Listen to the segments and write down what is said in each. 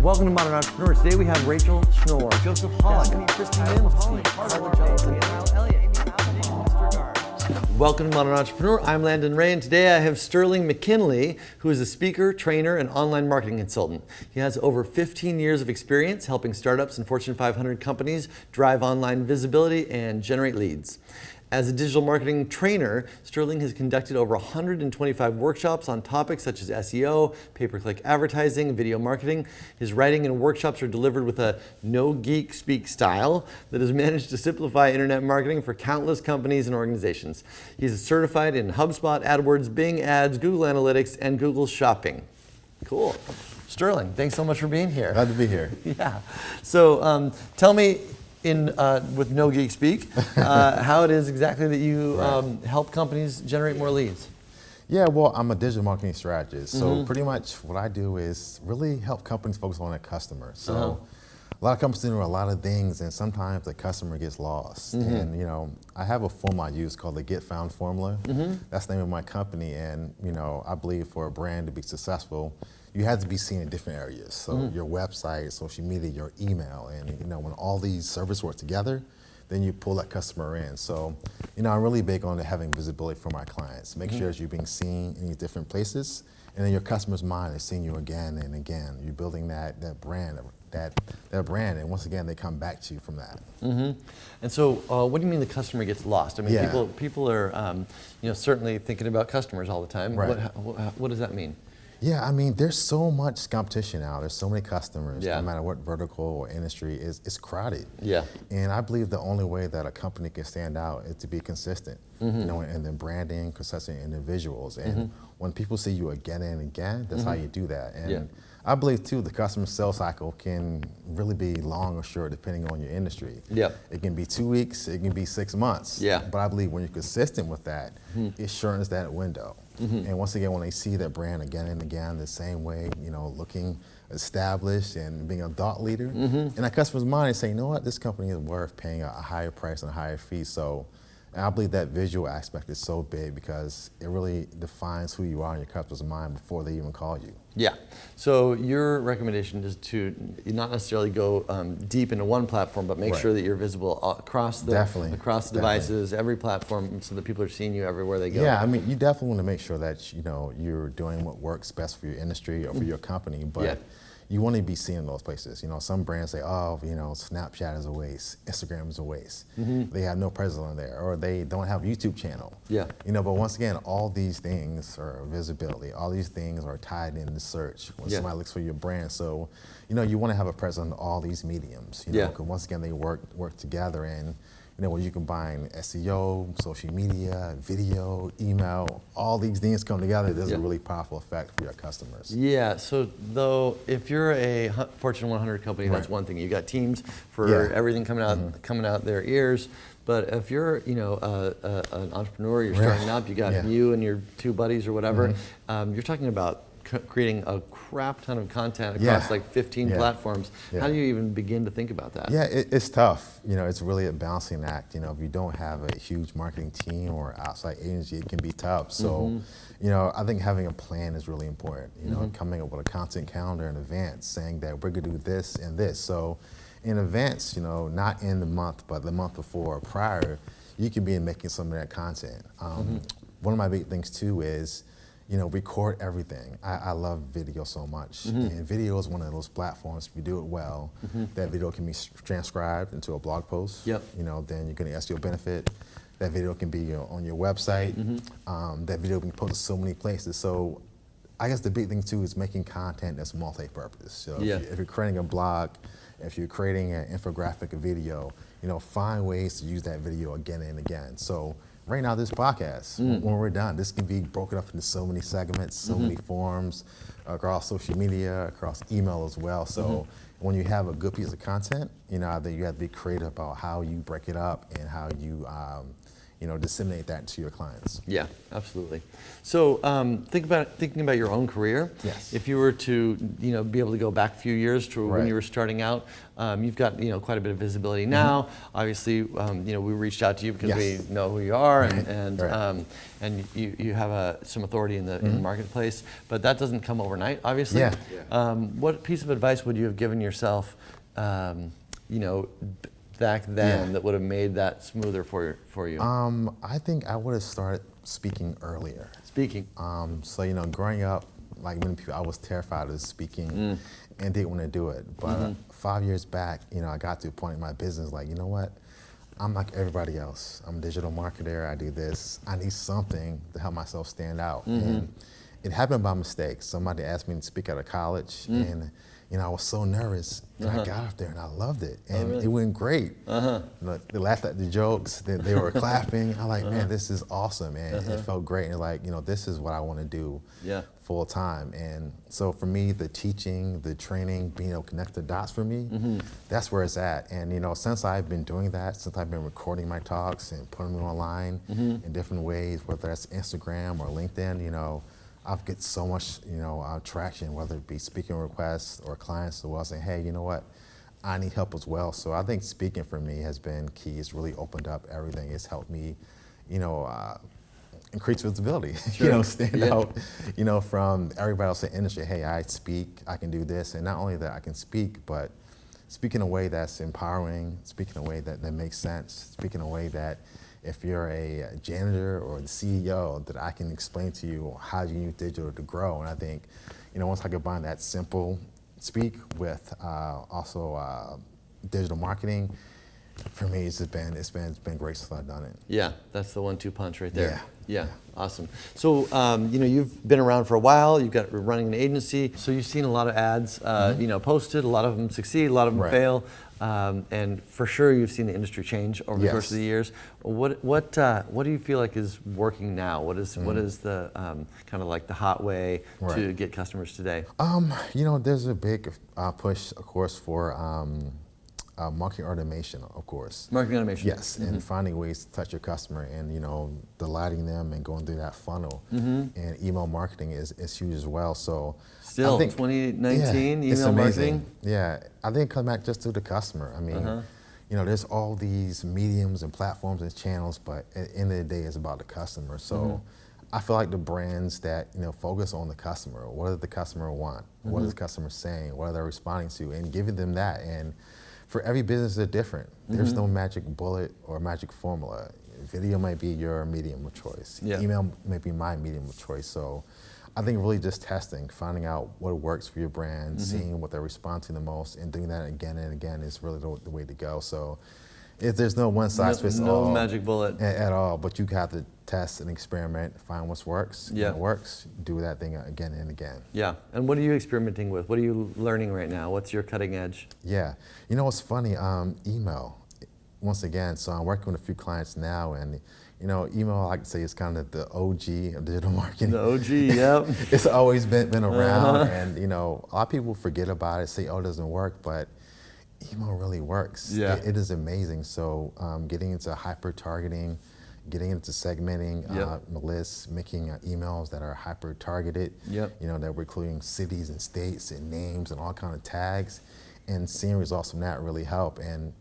Welcome to Modern Entrepreneur. Today we have Rachel Schnorr, Joseph Hogg, Christine Mims, Carla Johnson, Welcome to Modern Entrepreneur. I'm Landon Ray, and today I have Sterling McKinley, who is a speaker, trainer, and online marketing consultant. He has over 15 years of experience helping startups and Fortune 500 companies drive online visibility and generate leads. As a digital marketing trainer, Sterling has conducted over 125 workshops on topics such as SEO, pay-per-click advertising, video marketing. His writing and workshops are delivered with a no geek speak style that has managed to simplify internet marketing for countless companies and organizations. He's certified in HubSpot, AdWords, Bing Ads, Google Analytics, and Google Shopping. Cool. Sterling, thanks so much for being here. Glad to be here. Yeah. So tell me, with no geek speak, how it is exactly that you help companies generate more leads. Yeah, well, I'm a digital marketing strategist. So pretty much what I do is really help companies focus on their customer. So a lot of companies do a lot of things, and sometimes the customer gets lost. And I have a formula I use called the Get Found formula. That's the name of my company. And I believe for a brand to be successful, you have to be seen in different areas. So your website, social media, your email, and when all these services work together, then you pull that customer in. So I'm really big on having visibility for my clients. Make sure you're being seen in these different places, and then your customer's mind is seeing you again and again. You're building that brand, that brand, and once again they come back to you from that. And so, what do you mean the customer gets lost? I mean, people are certainly thinking about customers all the time. Right. What does that mean? Yeah, I mean, there's so much competition now. There's so many customers, Yeah. no matter what vertical or industry, it's crowded. Yeah. And I believe the only way that a company can stand out is to be consistent, and then branding, consistent individuals. And when people see you again and again, that's how you do that. And I believe too, the customer sales cycle can really be long or short depending on your industry. Yep. It can be 2 weeks, it can be 6 months. Yeah. But I believe when you're consistent with that, it shortens that window. And once again, when they see that brand again and again, the same way, looking established and being a thought leader, and that customer's mind is saying, you know what, this company is worth paying a higher price and a higher fee. So, and I believe that visual aspect is so big because it really defines who you are in your customer's mind before they even call you. Yeah. So your recommendation is to not necessarily go deep into one platform, but make sure that you're visible across the devices, every platform, so that people are seeing you everywhere they go. Yeah, I mean, you definitely want to make sure that you're doing what works best for your industry or for your company, but you want to be seen in those places. Some brands say, oh, Snapchat is a waste, Instagram is a waste. They have no presence on there, or they don't have a YouTube channel. Yeah. But once again, all these things are visibility. All these things are tied into search when somebody looks for your brand. So, you want to have a presence on all these mediums. Because once again, they work together, and where you combine SEO, social media, video, email, all these things come together, there's a really powerful effect for your customers. Yeah, so though, if you're a Fortune 100 company, that's one thing. You got teams for everything coming out their ears. But if you're, an entrepreneur, you're starting up, you got you and your two buddies or whatever, you're talking about creating a crap ton of content across like 15 platforms. How do you even begin to think about that? Yeah, it's tough. It's really a balancing act. If you don't have a huge marketing team or outside agency, it can be tough. So, I think having a plan is really important. Coming up with a content calendar in advance, saying that we're going to do this and this. So, in advance, not in the month, but the month before or prior, you can be making some of that content. One of my big things too is, record everything. I love video so much. And video is one of those platforms, if you do it well, that video can be transcribed into a blog post. Then you're going to SEO benefit. That video can be on your website. That video can be posted so many places. So I guess the big thing too is making content that's multi-purpose. So if you're creating a blog, if you're creating an infographic, a video, find ways to use that video again and again. So right now, this podcast, when we're done, this can be broken up into so many segments, so many forms, across social media, across email as well. So when you have a good piece of content, I think you have to be creative about how you break it up and how you, disseminate that to your clients. Yeah, absolutely. So thinking about your own career. Yes. If you were to be able to go back a few years to when Right. you were starting out, you've got quite a bit of visibility now. Obviously, we reached out to you because Yes. we know who you are, Right. and you have some authority in the marketplace. But that doesn't come overnight, obviously. Yeah. What piece of advice would you have given yourself, back then that would have made that smoother for you? I think I would have started speaking earlier. Speaking. So growing up, like many people, I was terrified of speaking and didn't want to do it. But 5 years back, I got to a point in my business like, you know what? I'm like everybody else. I'm a digital marketer. I do this. I need something to help myself stand out. And it happened by mistake. Somebody asked me to speak at a college, and I was so nervous, and I got up there and I loved it, and it went great. They laughed at the jokes, they were clapping. I'm like, man, this is awesome, and it felt great. And like, this is what I want to do full time. And so for me, the teaching, the training, being able to connect the dots for me, that's where it's at. And since I've been doing that, since I've been recording my talks and putting them online in different ways, whether that's Instagram or LinkedIn, I've get so much, traction, whether it be speaking requests or clients who will say, hey, you know what, I need help as well. So I think speaking for me has been key. It's really opened up everything. It's helped me, increase visibility, stand out, from everybody else in the industry. Hey, I speak, I can do this. And not only that I can speak, but speak in a way that's empowering, speak in a way that makes sense, speak in a way that if you're a janitor or the CEO, that I can explain to you how you use digital to grow. And I think, once I combine that simple speak with also digital marketing, for me, it's been great since I've done it. Yeah, that's the 1-2 punch right there. Yeah. Awesome. So, you've been around for a while. You've got running an agency. So you've seen a lot of ads, posted. A lot of them succeed. A lot of them fail. And for sure, you've seen the industry change over the course of the years. What do you feel like is working now? What is the kind of like the hot way to get customers today? There's a big push, of course, for marketing automation, of course. Marketing automation. Yes, and finding ways to touch your customer and, delighting them and going through that funnel. And email marketing is huge as well. So still, I think, 2019, it's email amazing. marketing? Yeah, I think it comes back just to the customer. I mean, there's all these mediums and platforms and channels, but at the end of the day, it's about the customer. So I feel like the brands that, focus on the customer, what does the customer want? What is the customer saying? What are they responding to? And giving them that. And for every business, they're different. There's no magic bullet or magic formula. Video might be your medium of choice. Email may be my medium of choice. So I think really just testing, finding out what works for your brand, seeing what they respond to the most, and doing that again and again is really the way to go. So there's no one size fits all. No magic bullet. At all, but you have to test and experiment, find what works. When it works, do that thing again and again. Yeah, and what are you experimenting with? What are you learning right now? What's your cutting edge? Yeah, what's funny, email, once again, so I'm working with a few clients now, and email, I like to say, is kind of the OG of digital marketing. The OG, yep. It's always been around, and a lot of people forget about it, say, oh, it doesn't work, but email really works. Yeah. It is amazing. So getting into hyper-targeting, getting into segmenting lists, making emails that are hyper-targeted, that we're including cities and states and names and all kind of tags, and seeing results from that really help. And,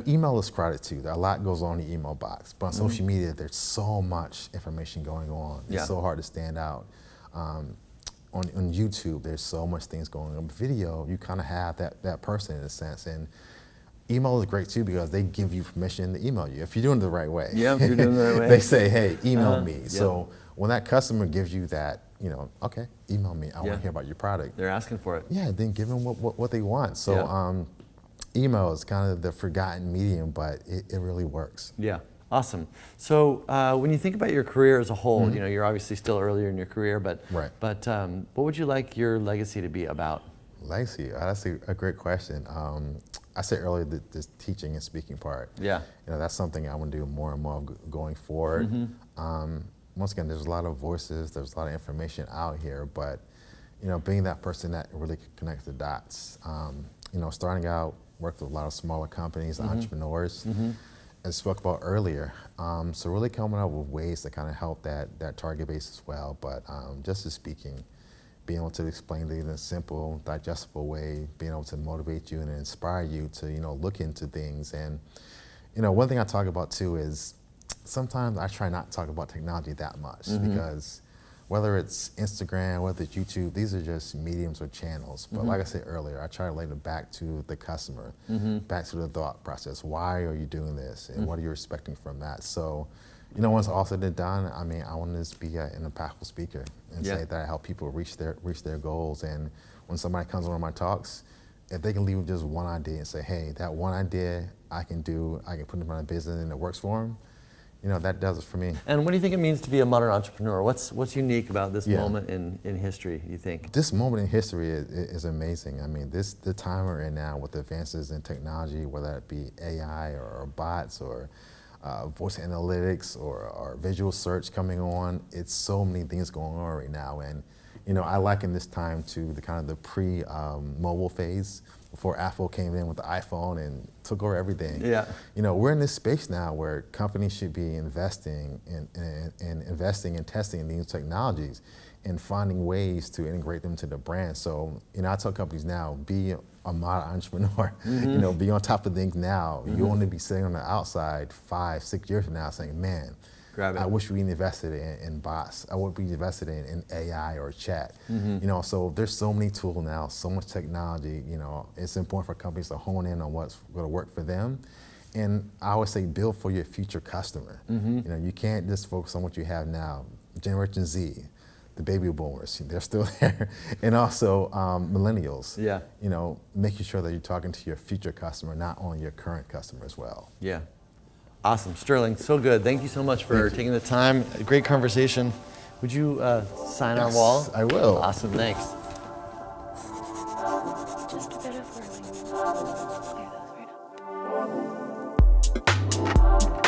email is crowded too. A lot goes on in the email box, but on social media, there's so much information going on. It's so hard to stand out. On YouTube, there's so much things going on. Video, you kind of have that person in a sense. And email is great too because they give you permission to email you if you're doing it the right way. Yeah, if you're doing it the right way. They say, hey, email me. So when that customer gives you that, okay, email me. I want to hear about your product. They're asking for it. Yeah, then give them what they want. So email is kind of the forgotten medium, but it really works. Yeah. Awesome. So when you think about your career as a whole, you're obviously still earlier in your career, but what would you like your legacy to be about? Legacy, that's a great question. I said earlier that this teaching and speaking part. Yeah. That's something I want to do more and more going forward. Once again, there's a lot of voices, there's a lot of information out here, but being that person that really connects the dots. Starting out, worked with a lot of smaller companies, entrepreneurs. I spoke about earlier. So really coming up with ways to kind of help that target base as well. But just as speaking, being able to explain it in a simple, digestible way, being able to motivate you and inspire you to, look into things. And, one thing I talk about too is sometimes I try not to talk about technology that much because whether it's Instagram, whether it's YouTube, these are just mediums or channels. But like I said earlier, I try to relate it back to the customer, back to the thought process. Why are you doing this? And what are you expecting from that? So, once all said and done, I mean, I want to just be an impactful speaker and say that I help people reach their goals. And when somebody comes on one of my talks, if they can leave with just one idea and say, hey, that one idea I can put in my business and it works for them, that does it for me. And what do you think it means to be a modern entrepreneur? What's unique about this moment in history, you think? This moment in history is amazing. I mean, the time we're in now with the advances in technology, whether it be AI or bots or voice analytics or visual search coming on, it's so many things going on right now. And, I liken this time to the kind of the pre-mobile phase before Apple came in with the iPhone and took over everything. Yeah. We're in this space now where companies should be investing and testing these technologies and finding ways to integrate them to the brand. So, I tell companies now, be a modern entrepreneur, be on top of things now. You want to be sitting on the outside 5-6 years from now saying, man, I wish we invested in bots. I would be invested in AI or chat. So there's so many tools now, so much technology. It's important for companies to hone in on what's going to work for them. And I always say, build for your future customer. You can't just focus on what you have now. Generation Z, the baby boomers, they're still there. And also millennials. Yeah. Making sure that you're talking to your future customer, not only your current customer as well. Yeah. Awesome. Sterling, so good. Thank you so much for taking the time. Great conversation. Would you sign our wall? I will. Awesome. Thanks. Just a bit of whirling. Clear those right up.